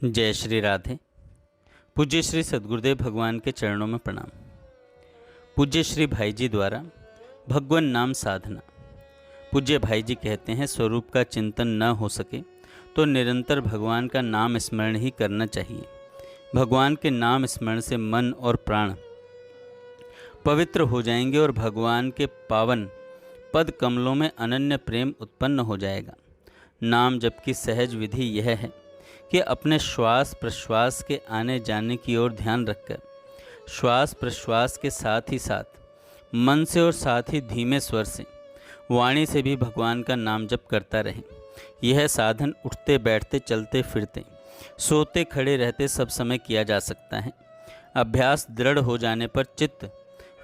जय श्री राधे। पूज्य श्री सद्गुरुदेव भगवान के चरणों में प्रणाम। पूज्य श्री भाई जी द्वारा भगवान नाम साधना। पूज्य भाई जी कहते हैं, स्वरूप का चिंतन न हो सके तो निरंतर भगवान का नाम स्मरण ही करना चाहिए। भगवान के नाम स्मरण से मन और प्राण पवित्र हो जाएंगे और भगवान के पावन पद कमलों में अनन्य प्रेम उत्पन्न हो जाएगा। नाम जप की सहज विधि यह है कि अपने श्वास प्रश्वास के आने जाने की ओर ध्यान रखकर श्वास प्रश्वास के साथ ही साथ मन से और साथ ही धीमे स्वर से वाणी से भी भगवान का नाम जप करता रहे। यह साधन उठते बैठते चलते फिरते सोते खड़े रहते सब समय किया जा सकता है। अभ्यास दृढ़ हो जाने पर चित्त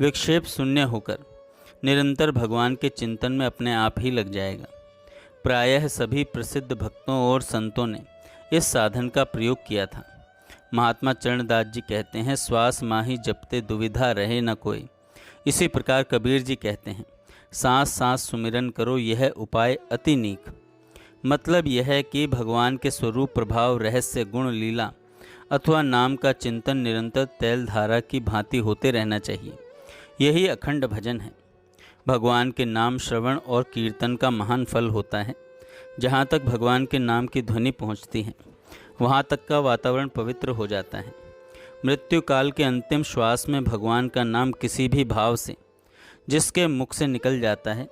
विक्षेप शून्य होकर निरंतर भगवान के चिंतन में अपने आप ही लग जाएगा। प्रायः सभी प्रसिद्ध भक्तों और संतों ने इस साधन का प्रयोग किया था। महात्मा चरणदास जी कहते हैं, श्वास माही जपते दुविधा रहे न कोई। इसी प्रकार कबीर जी कहते हैं, सांस सांस सुमिरन करो यह उपाय अति नीक। मतलब यह है कि भगवान के स्वरूप प्रभाव रहस्य गुण लीला अथवा नाम का चिंतन निरंतर तैल धारा की भांति होते रहना चाहिए। यही अखंड भजन है। भगवान के नाम श्रवण और कीर्तन का महान फल होता है। जहाँ तक भगवान के नाम की ध्वनि पहुँचती है वहाँ तक का वातावरण पवित्र हो जाता है। मृत्यु काल के अंतिम श्वास में भगवान का नाम किसी भी भाव से जिसके मुख से निकल जाता है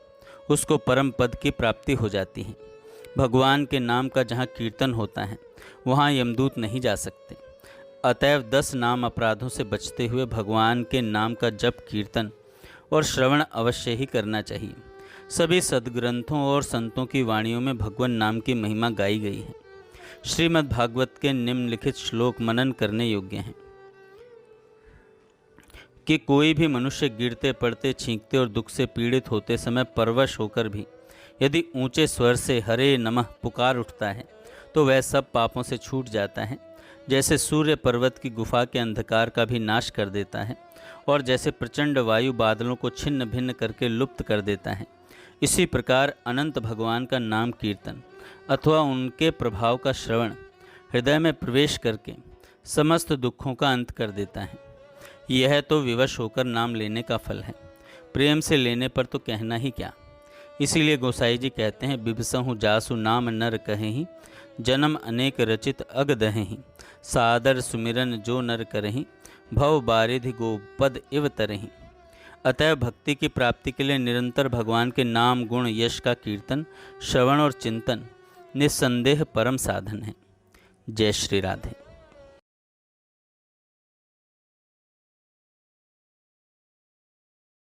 उसको परम पद की प्राप्ति हो जाती है। भगवान के नाम का जहाँ कीर्तन होता है वहाँ यमदूत नहीं जा सकते। अतएव 10 नाम अपराधों से बचते हुए भगवान के नाम का जप कीर्तन और श्रवण अवश्य ही करना चाहिए। सभी सद्ग्रंथों और संतों की वाणियों में भगवान नाम की महिमा गाई गई है। श्रीमद् भागवत के निम्नलिखित श्लोक मनन करने योग्य हैं कि कोई भी मनुष्य गिरते पड़ते छींकते और दुख से पीड़ित होते समय परवश होकर भी यदि ऊंचे स्वर से हरे नमः पुकार उठता है तो वह सब पापों से छूट जाता है। जैसे सूर्य पर्वत की गुफा के अंधकार का भी नाश कर देता है और जैसे प्रचंड वायु बादलों को छिन्न भिन्न करके लुप्त कर देता है, इसी प्रकार अनंत भगवान का नाम कीर्तन अथवा उनके प्रभाव का श्रवण हृदय में प्रवेश करके समस्त दुखों का अंत कर देता है। यह तो विवश होकर नाम लेने का फल है। प्रेम से लेने पर तो कहना ही क्या। इसीलिए गोसाई जी कहते हैं, बिभसहु जासु नाम नर कहेहि, जन्म अनेक रचित अग दहेहि, सादर सुमिरन जो नर करहि, भव बारिधि गोपद इव तरहि। अतः भक्ति की प्राप्ति के लिए निरंतर भगवान के नाम गुण यश का कीर्तन श्रवण और चिंतन निस्संदेह परम साधन है। जय श्री राधे।